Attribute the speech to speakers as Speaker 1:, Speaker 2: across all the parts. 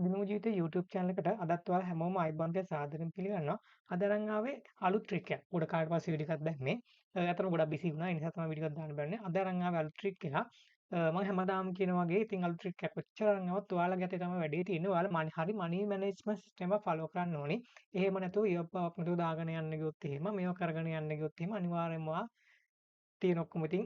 Speaker 1: දිනු ජීවිතේ YouTube channel එකට අදත් ඔයාලා හැමෝම අයිබෝන් කියලා සාදරයෙන් පිළිගන්නවා. අද අරන් ආවේ අලුත් ට්‍රික් එකක්. ගොඩ කාලෙට පස්සේ වීඩියෝ එකක් දැම්මේ. අතරම ගොඩක් බිසි වුණා. ඒ නිසා තමයි වීඩියෝ එකක් දාන්න බැන්නේ. අද අරන් ආවේ අලුත් ට්‍රික් එකක්. මම හැමදාම කියන වගේ ඉතින් අලුත් ට්‍රික් එකක් කොච්චර අරන් ආවත් ඔයාලගේ අතේ තමයි වැඩේ තියෙන්නේ. ඔයාලා හරි මනි මැනේජ්මන්ට් සිස්ටම් එක ෆලෝ කරන්න ඕනේ. එහෙම නැතුව ඉයප්පාවක් නැතුව දාගෙන යන්න ගියොත් එහෙම මේව කරගෙන යන්න ගියොත් එහෙම අනිවාර්යෙන්ම ඔයා තියෙන ඔක්කොම ඉතින්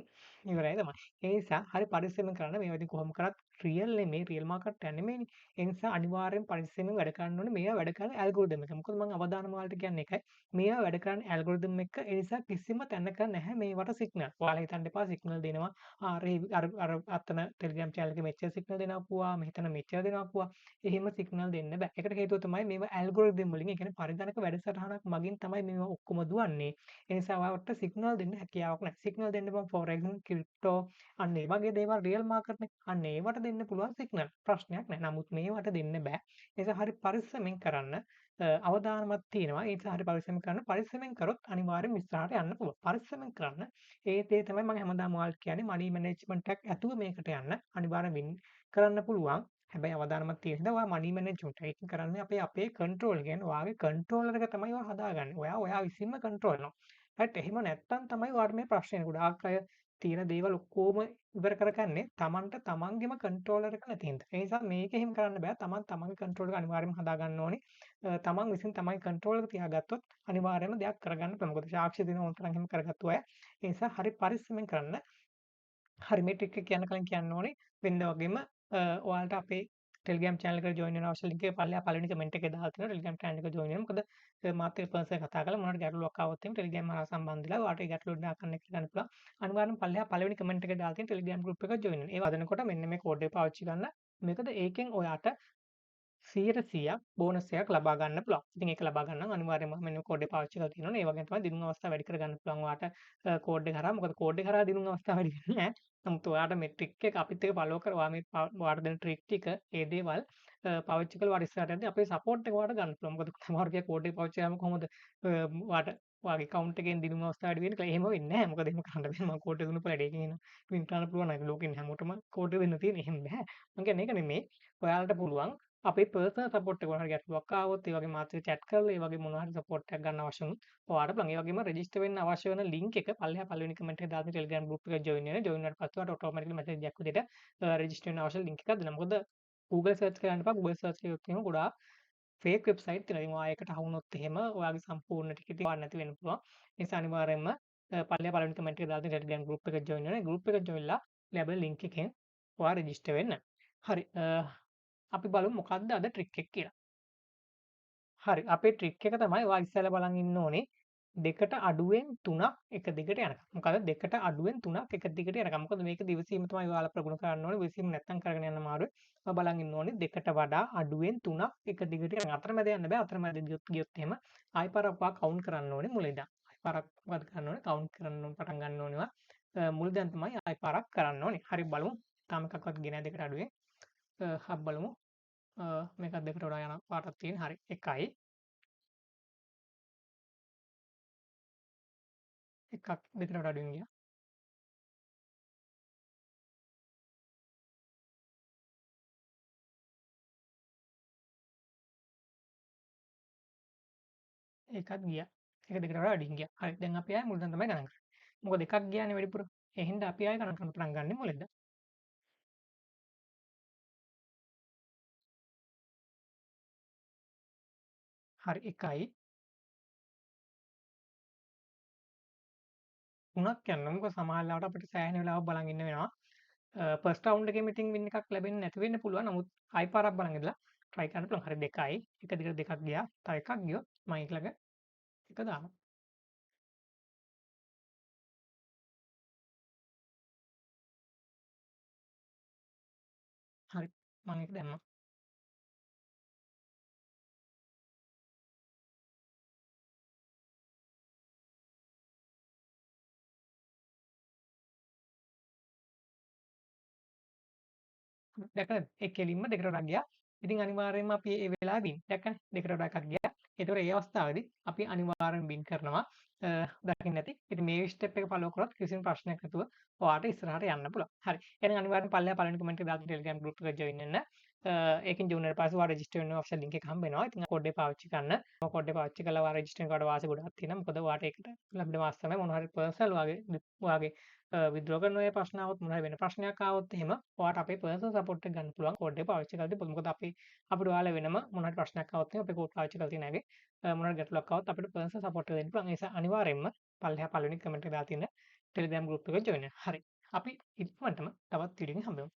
Speaker 1: ඉවරයි තමයි. ඒ නිසා හරි පරිස්සමෙන් කරන්න. මේවා ඉතින් කොහොම කරත් රියල් නෙමෙයි, රියල් මාකට් යන්නේ නෙමෙයිනේ. ඒ නිසා අනිවාර්යෙන් පරිස්සමෙන් වැඩ කරන්න ඕනේ. මේවා වැඩ කරන ඇල්ගොරිතම් එක. මොකද මම අවදානම් ඔයාලට කියන්නේ ඒකයි. මේවා වැඩ කරන ඇල්ගොරිතම් එක ඒ නිසා කිසිම තැනක නැහැ මේවට සිග්නල්. ඔයාලා හිතන්න එපා සිග්නල් දෙනවා. අර අතන ටෙලිග්‍රෑම් channel එකේ මෙච්චර සිග්නල් දෙනවා පුවා, මෙතන මෙච්චර දෙනවා පුවා. එහෙම සිග්නල් දෙන්න බෑ. ඒකට හේතුව තමයි මේවා ඇල්ගොරිතම් වලින්, ඒ කියන්නේ පරිගණක වැඩසටහනක් මගින් තමයි මේවා ඔක්කොම දුවන්නේ. ඒ නිසා ඔයාලට සිග්නල් දෙන්න හැකියාවක් නැහැ. සිග්නල් දෙන්න බෑ ෆොරෙක්ස්, ක්‍රිප්ටෝ අන්න ඒ වගේ දේවල් රියල් මාකට් නේ. අන්න ඒවට දෙන්න පුළුවන් සිග්නල්. ප්‍රශ්නයක් නැහැ. නමුත් මේවට දෙන්න බෑ. ඒ නිසා හරි පරිස්සමෙන් කරන්න. අවදානමක් තියෙනවා. ඒ නිසා හරි පරිස්සමෙන් කරන්න. පරිස්සමෙන් කරොත් අනිවාර්යෙන් ඉස්සරහට යන්න පුළුවන්. පරිස්සමෙන් කරන්න. ඒ දේ තමයි මම හැමදාම ඔයාලට කියන්නේ මනි මැනේජ්මන්ට් එකක් ඇතුව මේකට යන්න. අනිවාර්යෙන් වින් කරන්න පුළුවන්. හැබැයි අවදානමක් තියෙන හින්දා ඔයා මනි මැනේජ්මන්ට් එක කරන්නේ අපේ කන්ට්‍රෝල් කියන්නේ ඔයාගේ කන්ට්‍රෝලර් එක තමයි ඔයා හදාගන්නේ. ඔයා විසින්ම කන්ට්‍රෝල් කරනවා. හරිද? එහෙම නැත්තම් තමයි ඔයාලට මේ ප්‍රශ්නේ එන්නේ. ගොඩාක් අය තියෙන දේවල් ඔක්කොම ඉවර කරගන්නේ තමන්ට තමන්ගේම කන්ට්‍රෝලර් එක නැති හින්දා. ඒ නිසා මේක එහෙම කරන්න බෑ. තමන් තමන්ගේ කන්ට්‍රෝල් එක අනිවාර්යයෙන්ම හදාගන්න ඕනේ. තමන් විසින් තමන්ගේ කන්ට්‍රෝල් එක තියාගත්තොත් අනිවාර්යයෙන්ම දෙයක් කරගන්න පුළුවන්. මොකද සාක්ෂි දෙන ඕන තරම් එහෙම කරගත්තු අය. ඒ නිසා හරි පරිස්සමෙන් කරන්න. හරි මේ ට්‍රික් එක කියන්න කලින් කියන්න ඕනේ වෙන්න වගේම ඔයාලට අපේ ටෙලිග්‍රෑම් channel එකට join වෙන්න අවශ්‍ය link එක පල්ලෙහා පළවෙනි කමෙන්ට් එකේ දාලා තියෙනවා ටෙලිග්‍රෑම් channel එකට join වෙන්න. මොකද මාත් එක්ක පර්සනල් කතා කරලා මොනවාට ගැටලුවක් ආවොත් එහෙම ටෙලිග්‍රෑම් හරහා සම්බන්ධ වෙලා ඔයාලට ඒ ගැටලුව නිරාකරණය කරගන්න පුළුවන්. අනිවාර්යෙන්ම පල්ලෙහා පළවෙනි කමෙන්ට් එකේ දාලා තියෙන ටෙලිග්‍රෑම් group එකට join වෙන්න. ඒ වදනකොට මෙන්න මේ කෝඩ් එක පාවිච්චි කරන්න. මේකද ඒකෙන් ඔයාට 100% බෝනස් එකක් ලබා ගන්න පුළුවන්. ඉතින් ඒක ලබා ගන්න නම් අනිවාර්යයෙන්ම මෙන්න කෝඩ් එක පාවිච්චි කරලා තියෙනවා. ඒ වගේම තමයි දිනුම් අවස්ථා වැඩි කර ගන්න පුළුවන් ඔයාට කෝඩ් එක හරහා. මොකද කෝඩ් එක හරහා දිනුම් අවස්ථා වැඩි වෙන්නේ නැහැ. නමුත් ඔයාට මේ ට්‍රික් එක අපිත් එක්ක ෆලෝ කරලා මේ ඔයාට දෙන ට්‍රික් ටික ඒ දේවල් පාවිච්චි කරලා ඔයාට ඉස්සරහට යද්දී අපේ සපෝට් එක ඔයාට ගන්න පුළුවන්. මොකද සමහර කෙනෙක් කෝඩ් එක පාවිච්චි කරාම කොහොමද ඔයාට ඔයාගේ account එකෙන් දිනුම් අවස්ථා වැඩි වෙන්නේ කියලා. එහෙම වෙන්නේ නැහැ. මොකද එහෙම කරන්න බෑ. මම කෝඩ් එක දුන්නු පළඩ ඒකෙන් එන වින් කරන්න පුළුවන් නේද? ලෝකෙ ඉන්න හැමෝටම කෝඩ් එක දෙන්න තියෙන්නේ. එහෙම බෑ. මම කියන්නේ ඒක නෙමෙයි. ඔයාලට පුළුවන් අපේ පර්සනල් සපෝට් එක මොනවා හරි ගැටලුවක් ආවොත් ඒ වගේම මාත් එක්ක chat කරලා ඒ වගේ මොනවා හරි සපෝට් එකක් ගන්න අවශ්‍ය වුණොත් ඔයාලට පුළුවන්. ඒ වගේම රෙජිස්ටර් වෙන්න අවශ්‍ය වෙන ලින්ක් එක පල්ලෙහා පළවෙනි කමෙන්ට් එකේ දාලා Telegram group එකට join වෙන්න. join වුණාට පස්සේ ඔයාලට ඔටෝමැටිකලි මැසේජ් එකක් විදිහට රෙජිස්ටර් වෙන්න අවශ්‍ය ලින්ක් එකක් දෙනවා. මොකද Google search කරන්න එපා. Google search කරොත් එහෙම ගොඩාක් fake website තියෙනවා. ඉතින් ඔයා ඒකට අහු වුණොත් එහෙම ඔයාගේ සම්පූර්ණ ටික ඉතින් ඔයාලා නැති වෙන්න පුළුවන්. ඒ නිසා අනිවාර්යයෙන්ම පල්ලෙහා පළවෙනි කමෙන්ට් එකේ දාලා Telegram group එකට join වෙන්න. group එකට join වෙලා ලැබෙන ලින්ක් එකෙන් ඔයා රෙජිස්ටර් වෙන්න. හරි. අපි බලමු මොකක්ද අද ට්‍රික් එක කියලා. හරි. අපේ ට්‍රික් එක තමයි ඔයා ඉස්සෙල්ලා බලන් ඉන්න ඕනේ දෙකට අඩුවෙන් 3ක් එක දිගට යනකම්. මොකද දෙකට අඩුවෙන් 3ක් එක දිගට යනකම්. මොකද මේක දිවසීම තමයි ඔයාලා ප්‍රගුණ කරන්න ඕනේ. දිවසීම නැත්තම් කරගෙන යන්න අමාරුයි. ඔයා බලන් ඉන්න ඕනේ දෙකට වඩා අඩුවෙන් 3ක් එක දිගට යනකම්. අතරමැද යන්න බෑ. අතරමැද ගියොත් එහෙම ආයි පාරක් ඔයා කවුන්ට් කරන්න ඕනේ මුල ඉඳන්. ආයි පාරක් වද ගන්න ඕනේ. කවුන්ට් කරන්න පටන් ගන්න ඕනේ. මුල ඉඳන් තමයි ආයි පාරක් කරන්න ඕනේ. හරි බලමු. තාම එකක්වත් ගේ නැහැ දෙකට අඩුවෙන්. අපි බලමු. මේකත් දෙකට වඩා යන පාටක් තියෙන. හරි. 1යි. එකක් දෙකට වඩා අඩුවෙන් ගියා. ඒකත් ගියා. එක දෙකට වඩා අඩින් ගියා. හරි. දැන් අපි ආයේ මුලින්ම තමයි ගණන් කරන්නේ. මොකද එකක් ගියානේ වැඩිපුර. ඒ හින්දා අපි ආයේ ගණන් කරන්න පටන් ගන්නෙ මුලින්ද. හරි 1යි 3ක් යන්න. මොකද සමහර වෙලාවට අපිට සෑහෙන වෙලාවක් බලන් ඉන්න වෙනවා. ෆස්ට් රවුන්ඩ් එකේ මිටින් වින් එකක් ලැබෙන්නේ නැති වෙන්න පුළුවන්. නමුත් ආයි පාරක් බලන් ඉඳලා try කරන්න පුළුවන්. හරි 2යි. එක දිගට දෙකක් ගියා. තව එකක් ගියොත් මම ඊළඟ එක දානවා. හරි. මම ඒක දැම්මා. දැක්කද? ඒ කෙලින්ම දෙකට වඩා ගියා. ඉතින් අනිවාර්යයෙන්ම අපි ඒ වෙලාවේ බින්. දැක්කනේ? දෙකට වඩා එකක් ගියා. ඒතකොට ඒ අවස්ථාවේදී අපි අනිවාර්යෙන් බින් කරනවා. දකින්න ඇති. ඉතින් මේ ස්ටෙප් එක ෆලෝ කරොත් කිසිම ප්‍රශ්නයක් නැතුව ඔයාට ඉස්සරහට යන්න පුළුවන්. හරි. එහෙනම් අනිවාර්යෙන් පල්ලෙහා පළවෙනි කමෙන්ට් එක දාලා Telegram group එකට join වෙන්න. ඒකෙන් ජොයින් වුණාට පස්සේ ඔයා රෙජිස්ටර් වෙන්න ඔෆිෂල් ලින්ක් එක හම්බ වෙනවා. ඉතින් කෝඩ් එක පාවිච්චි කරන්න. කෝඩ් එක පාවිච්චි කරලා ඔයා රෙජිස්ටර් වෙනකොට වාසි ගොඩක් තියෙනවා. මොකද ඔයාට ඒකට ලැබෙන වාසි තමයි මොනවා හරි පර්සනල් ඔයාගේ විත්ඩ්‍රෝ කරන ඔය ප්‍රශ්න ආවොත් මොනවා හරි වෙන ප්‍රශ්නයක් ආවොත් එහෙම ඔයාට අපේ පර්සනල් සපෝට් එක ගන්න පුළුවන් කෝඩ් එක පාවිච්චි කරද්දී. මොකද අපිට ඔයාලා වෙනම මොනවා හරි ප්‍රශ්නයක් ආවොත් එහෙම අපේ කෝඩ් පාවිච්චි කරලා තියෙන අයගේ මොනවා හරි ගැටලුවක් ආවොත් අපිට පර්සනල් සපෝට් එක දෙන්න පුළුවන්. ඒ නිසා අනිවාර්යෙන්ම පල්ලෙහා පළවෙනි කමෙන්ට් එක දාලා තියෙන ටෙලිග්‍රෑම් ගෲප් එකට ජොයින් වෙන්න. හරි. අපි ඉක්මනටම තවත් වීඩියෝ එකකින් හම්බෙමු.